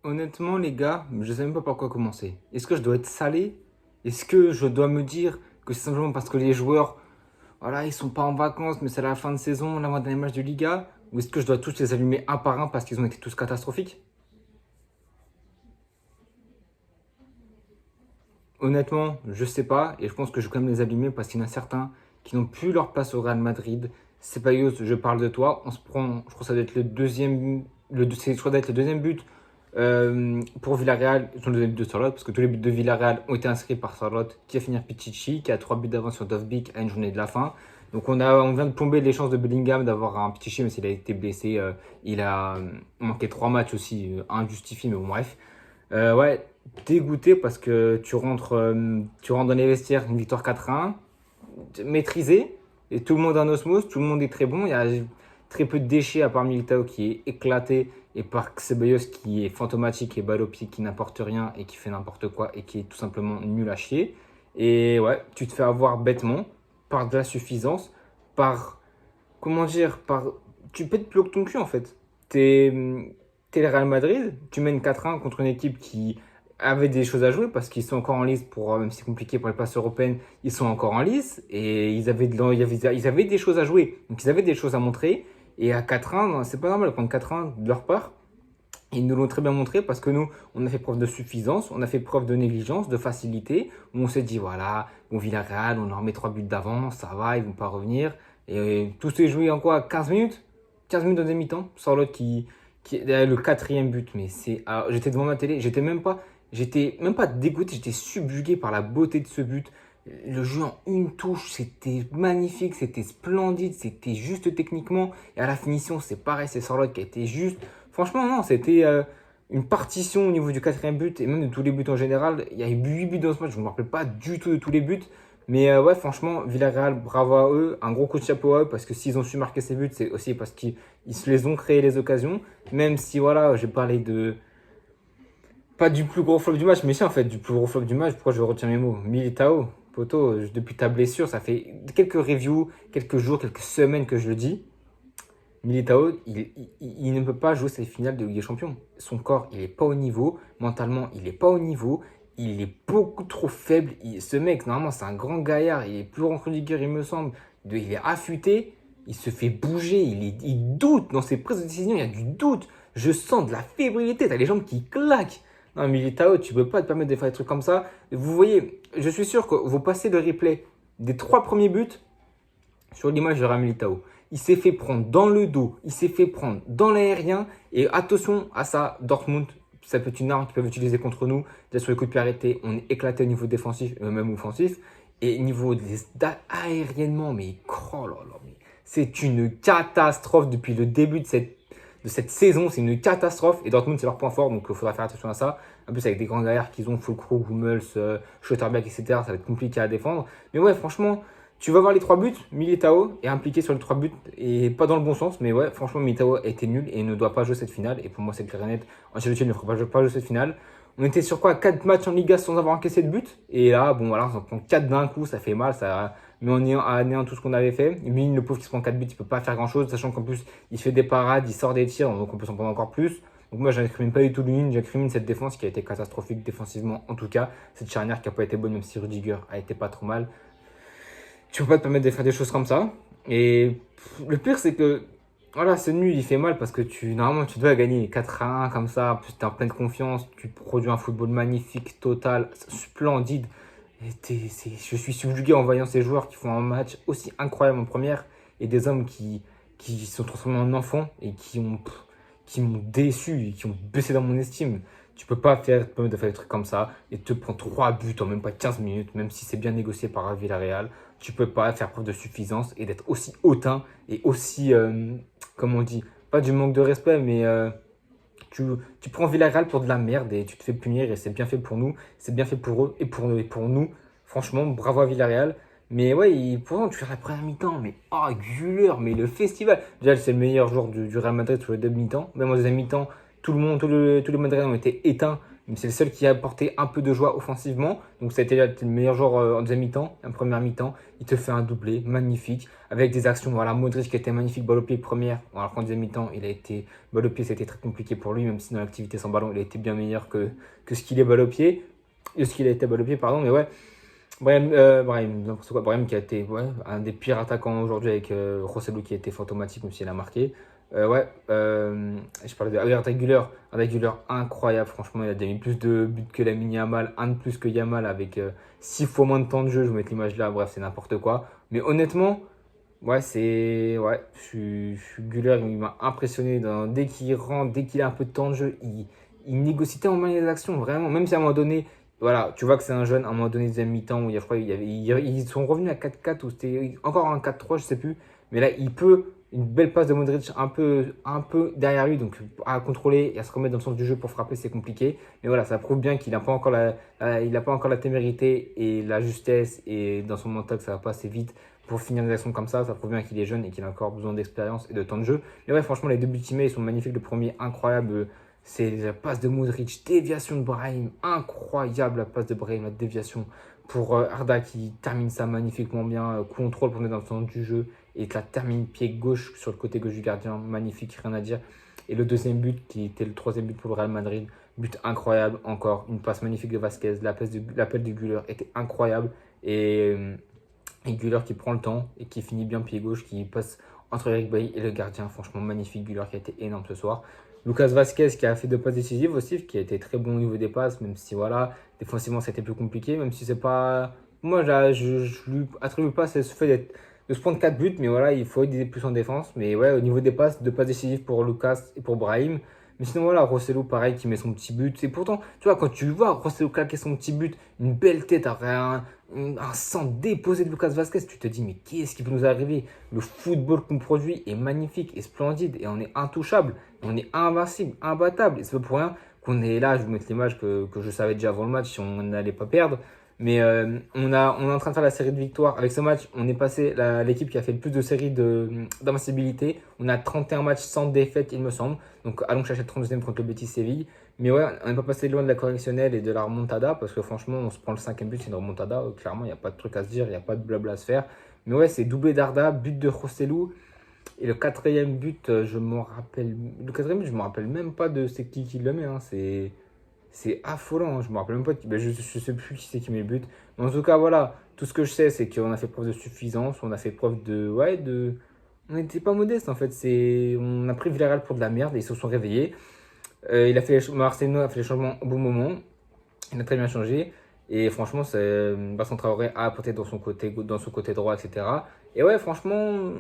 Honnêtement, les gars, je sais même pas par quoi commencer. Est-ce que je dois être salé? Est-ce que je dois me dire que c'est simplement parce que les joueurs, voilà, ils sont pas en vacances, mais c'est la fin de saison, l'avant-dernier match de Liga? Ou est-ce que je dois tous les allumer un par un parce qu'ils ont été tous catastrophiques? Honnêtement, je sais pas, et je pense que je vais quand même les allumer parce qu'il y en a certains qui n'ont plus leur place au Real Madrid. Ceballos, je parle de toi. On se prend, je crois que ça doit être le deuxième, je crois que ça doit être le deuxième but pour Villarreal, ils sont le deuxième but de Charlotte, parce que tous les buts de Villarreal ont été inscrits par Charlotte, qui a fini Pichichi, qui a 3 buts d'avance sur Dovbyk à une journée de la fin. Donc on vient de plomber les chances de Bellingham d'avoir un Pichichi, mais s'il a été blessé, il a manqué 3 matchs aussi, injustifiés, mais bon bref. Ouais, dégoûté parce que tu rentres dans les vestiaires, une victoire 4-1, maîtrisée, et tout le monde est en osmose, tout le monde est très bon. Il y a très peu de déchets à part Militao qui est éclaté et par Ceballos qui est fantomatique et balle au pied qui n'apporte rien et qui fait n'importe quoi et qui est tout simplement nul à chier. Et ouais, tu te fais avoir bêtement par de la suffisance, par comment dire, tu pètes plus que ton cul en fait. T'es, t'es le Real Madrid, tu mènes 4-1 contre une équipe qui avait des choses à jouer parce qu'ils sont encore en lice pour, même si c'est compliqué pour les places européennes, ils sont encore en lice et ils avaient des choses à jouer. Donc ils avaient des choses à montrer. Et à 4-1, non, c'est pas normal de prendre 4-1 de leur part. Ils nous l'ont très bien montré parce que nous, on a fait preuve de suffisance, on a fait preuve de négligence, de facilité. Où on s'est dit, voilà, on Villarreal, on leur met 3 buts d'avance, ça va, ils vont pas revenir. Et tout s'est joué en quoi? 15 minutes? 15 minutes dans des mi-temps. Charlotte qui est le quatrième but. Mais c'est, alors, j'étais devant ma télé, j'étais même pas dégoûté, j'étais subjugué par la beauté de ce but. Le jeu en une touche, c'était magnifique, c'était splendide, c'était juste techniquement. Et à la finition, c'est pareil, c'est Charlotte qui a été juste. Franchement, non, c'était une partition au niveau du quatrième but et même de tous les buts en général. Il y a eu 8 buts dans ce match, je ne me rappelle pas du tout de tous les buts. Mais ouais, franchement, Villarreal, bravo à eux. Un gros coup de chapeau à eux parce que s'ils ont su marquer ces buts, c'est aussi parce qu'ils se les ont créés les occasions. Même si, voilà, j'ai parlé de. Pas du plus gros flop du match, mais si en fait, du plus gros flop du match, pourquoi je retiens mes mots? Militao, poto, depuis ta blessure, ça fait quelques reviews, quelques jours, quelques semaines que je le dis. Militao, il ne peut pas jouer cette finale de Ligue des Champions. Son corps, il n'est pas au niveau. Mentalement, il n'est pas au niveau. Il est beaucoup trop faible. Ce mec, normalement, c'est un grand gaillard. Il est plus grand que Rudiger, il me semble. Il est affûté. Il se fait bouger. Il doute. Dans ses prises de décision, il y a du doute. Je sens de la fébrilité. Tu as les jambes qui claquent. Non, Militao, tu ne peux pas te permettre de faire des trucs comme ça. Vous voyez, je suis sûr que vous passez le replay des 3 premiers buts sur l'image de Militao. Il s'est fait prendre dans le dos, il s'est fait prendre dans l'aérien. Et attention à ça, Dortmund, ça peut être une arme qu'ils peuvent utiliser contre nous. Déjà sur les coups de pied arrêtés, on est éclaté au niveau défensif, même offensif. Et niveau aériennement, mais oh là là, mais c'est une catastrophe depuis le début de cette saison. C'est une catastrophe. Et Dortmund, c'est leur point fort, donc il faudra faire attention à ça. En plus, avec des grands gaillards qu'ils ont, Fulkrug, Hummels, Schlotterbeck, etc., ça va être compliqué à défendre. Mais ouais, franchement, tu vas voir les 3 buts, Militao est impliqué sur les 3 buts et pas dans le bon sens, mais ouais, franchement, Militao a été nul et ne doit pas jouer cette finale. Et pour moi, c'est clair et net. Ancelotti ne fera pas jouer cette finale. On était sur quoi? 4 matchs en Liga sans avoir encaissé de but. Et là, bon, voilà, on s'en prend 4 d'un coup, ça fait mal, ça met en néant tout ce qu'on avait fait. Lui, le pauvre qui se prend 4 buts, il peut pas faire grand chose, sachant qu'en plus, il fait des parades, il sort des tirs, donc on peut s'en prendre encore plus. Donc moi, j'incrimine pas du tout lui, j'incrimine cette défense qui a été catastrophique défensivement, en tout cas. Cette charnière qui a pas été bonne, même si Rudiger a été pas trop mal. Tu peux pas te permettre de faire des choses comme ça. Et le pire, c'est que voilà, c'est nul, il fait mal parce que normalement, tu dois gagner 4-1 comme ça. En plus, tu es en pleine confiance, tu produis un football magnifique, total, splendide. Je suis subjugué en voyant ces joueurs qui font un match aussi incroyable en première et des hommes qui se sont transformés en enfants et qui m'ont déçu et qui ont baissé dans mon estime. Tu peux pas te permettre de faire des trucs comme ça et te prendre 3 buts en même pas 15 minutes, même si c'est bien négocié par Villarreal. Tu peux pas faire preuve de suffisance et d'être aussi hautain et aussi, comme on dit, pas du manque de respect, mais tu, tu prends Villarreal pour de la merde et tu te fais punir et c'est bien fait pour nous, c'est bien fait pour eux et pour nous. Franchement, bravo à Villarreal. Mais ouais, pourtant tu fais la première mi-temps, mais oh, Güler, mais le festival. Déjà, c'est le meilleur joueur du Real Madrid sur le deuxième mi-temps. Même en deuxième mi-temps, tout le monde, tous les Madrid ont été éteints. C'est le seul qui a apporté un peu de joie offensivement. Donc ça a été le meilleur joueur en deuxième mi-temps, en première mi-temps. Il te fait un doublé magnifique avec des actions. Voilà, Modric qui était magnifique, balle au pied première. Alors qu'en deuxième mi-temps, il a été balle au pied, c'était très compliqué pour lui, même si dans l'activité sans ballon, il a été bien meilleur que ce qu'il est balle au pied. Ce qu'il a été balle au pied, pardon. Mais ouais, n'importe quoi. Brahim qui a été un des pires attaquants aujourd'hui avec Rosselló qui a été fantomatique, même s'il a marqué. Je parlais de Arda Güler incroyable, franchement, il a mis plus de buts que Lamine Yamal, un de plus que Yamal avec 6 fois moins de temps de jeu, je vais mettre l'image là, bref, c'est n'importe quoi. Mais honnêtement, Güler, il m'a impressionné dès qu'il rentre, dès qu'il a un peu de temps de jeu, il négocie tellement bien les actions, vraiment, même si à un moment donné, voilà, tu vois que c'est un jeune, à un moment donné, deuxième mi-temps, où je crois, ils sont revenus à 4-4, ou c'était encore un 4-3, je sais plus, mais là, il peut une belle passe de Modric un peu derrière lui, donc à contrôler et à se remettre dans le sens du jeu pour frapper, c'est compliqué. Mais voilà, ça prouve bien qu'il n'a pas encore il a pas encore la témérité et la justesse et dans son mental que ça va pas assez vite pour finir des actions comme ça. Ça prouve bien qu'il est jeune et qu'il a encore besoin d'expérience et de temps de jeu. Mais ouais, franchement, les deux buts timés, ils sont magnifiques. Le premier, incroyable. C'est la passe de Modric, déviation de Brahim, incroyable la passe de Brahim, la déviation pour Arda qui termine ça magnifiquement bien, contrôle pour mettre dans le sens du jeu et que la termine pied gauche sur le côté gauche du gardien, magnifique, rien à dire. Et le deuxième but qui était le troisième but pour le Real Madrid, but incroyable encore, une passe magnifique de Vasquez, l'appel de Güler était incroyable et Güler qui prend le temps et qui finit bien pied gauche, qui passe entre Eric Bailly et le gardien, franchement magnifique, Güler qui a été énorme ce soir. Lucas Vasquez qui a fait 2 passes décisives aussi, qui a été très bon au niveau des passes, même si voilà, défensivement c'était plus compliqué, même si c'est pas... Moi je lui attribue pas ce fait de se prendre 4 buts, mais voilà, il faut aider plus en défense. Mais ouais, au niveau des passes, 2 passes décisives pour Lucas et pour Brahim. Mais sinon, voilà, Rosselló, pareil, qui met son petit but. Et pourtant, tu vois, quand tu vois Rosselló claquer son petit but, une belle tête, un sang déposé de Lucas Vasquez, tu te dis, mais qu'est-ce qui peut nous arriver? Le football qu'on produit est magnifique et splendide, et on est intouchable, on est invincible, imbattable. Et c'est pas pour rien qu'on est là. Je vais vous mettre l'image que je savais déjà avant le match si on n'allait pas perdre. Mais on est en train de faire la série de victoires. Avec ce match, on est passé l'équipe qui a fait le plus de séries d'invincibilité. On a 31 matchs sans défaite, il me semble. Donc allons chercher le 32e contre le Betis Séville. Mais ouais, on n'est pas passé loin de la correctionnelle et de la remontada. Parce que franchement, on se prend le 5e but, c'est une remontada. Clairement, il n'y a pas de truc à se dire, il n'y a pas de blabla à se faire. Mais ouais, c'est doublé d'Arda, but de Rosselló. Et le quatrième but, je m'en rappelle. Le quatrième but, je me rappelle même pas de c'est qui le met. Hein. C'est affolant, hein. Je me rappelle même pas. Je sais plus qui c'est qui met le but. Mais en tout cas, voilà. Tout ce que je sais, c'est qu'on a fait preuve de suffisance. On a fait preuve on n'était pas modeste en fait. On a pris Villarreal pour de la merde et ils se sont réveillés. Marcelino a fait les changements au bon moment. Il a très bien changé. Et franchement, Vincent Traoré a apporté dans son côté droit, etc. Et ouais, franchement,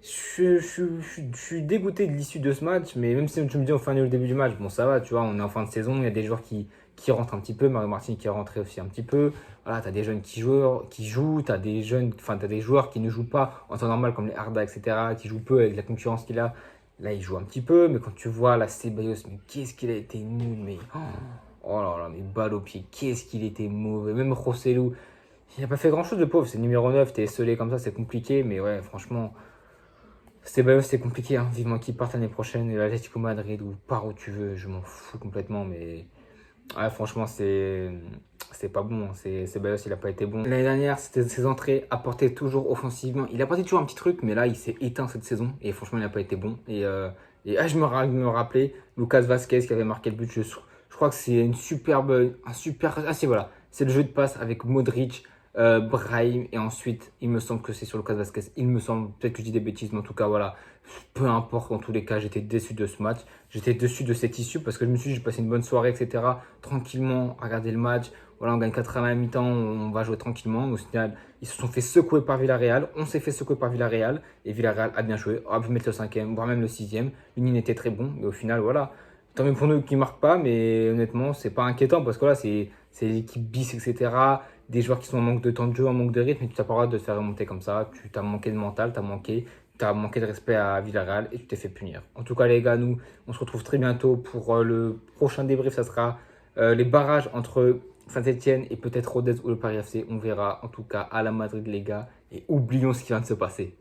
je suis dégoûté de l'issue de ce match, mais même si tu me dis on fait un nul au début du match, bon ça va, tu vois, on est en fin de saison, il y a des joueurs qui rentrent un petit peu, Mario Martin qui est rentré aussi un petit peu, voilà, t'as des jeunes qui jouent, t'as des joueurs qui ne jouent pas en temps normal comme les Arda, etc., qui jouent peu avec la concurrence qu'il a, là il joue un petit peu, mais quand tu vois la Ceballos, mais qu'est-ce qu'il a été nul, mais oh là là, mais balle au pied, qu'est-ce qu'il était mauvais, même Rosselló, il n'a pas fait grand-chose de pauvre, c'est numéro 9, t'es esselé comme ça, c'est compliqué, mais ouais, franchement... C'est compliqué, hein. Vivement qu'il parte l'année prochaine, et l'Atlético Madrid ou par où tu veux, je m'en fous complètement, mais ouais, franchement, c'est pas bon. Hein. Ceballos, il a pas été bon. L'année dernière, ses entrées apportaient toujours offensivement. Il apportait toujours un petit truc, mais là, il s'est éteint cette saison, et franchement, il n'a pas été bon. Je me rappelais, Lucas Vasquez qui avait marqué le but, je crois que c'est voilà, c'est le jeu de passe avec Modric. Brahim et ensuite il me semble que c'est sur Lucas Vasquez, il me semble, peut-être que je dis des bêtises, mais en tout cas voilà, peu importe, dans tous les cas j'étais déçu de ce match, j'étais déçu de cette issue parce que je me suis dit j'ai passé une bonne soirée, etc., tranquillement à regarder le match, voilà, on gagne 4 à la mi-temps, on va jouer tranquillement. Au final ils se sont fait secouer par Villarreal, on s'est fait secouer par Villarreal et Villarreal a bien joué, on a pu mettre le 5e, voire même le 6e, l'Union était très bon, mais au final voilà, tant mieux pour nous qui ne marquent pas, mais honnêtement c'est pas inquiétant parce que là c'est l'équipe bis, etc., des joueurs qui sont en manque de temps de jeu, en manque de rythme, et tu n'as pas le droit de te faire remonter comme ça. Tu as manqué de mental, tu as manqué de respect à Villarreal et tu t'es fait punir. En tout cas, les gars, nous, on se retrouve très bientôt pour le prochain débrief. Ça sera les barrages entre Saint-Etienne et peut-être Rodez ou le Paris FC. On verra. En tout cas, à la Madrid, les gars. Et oublions ce qui vient de se passer.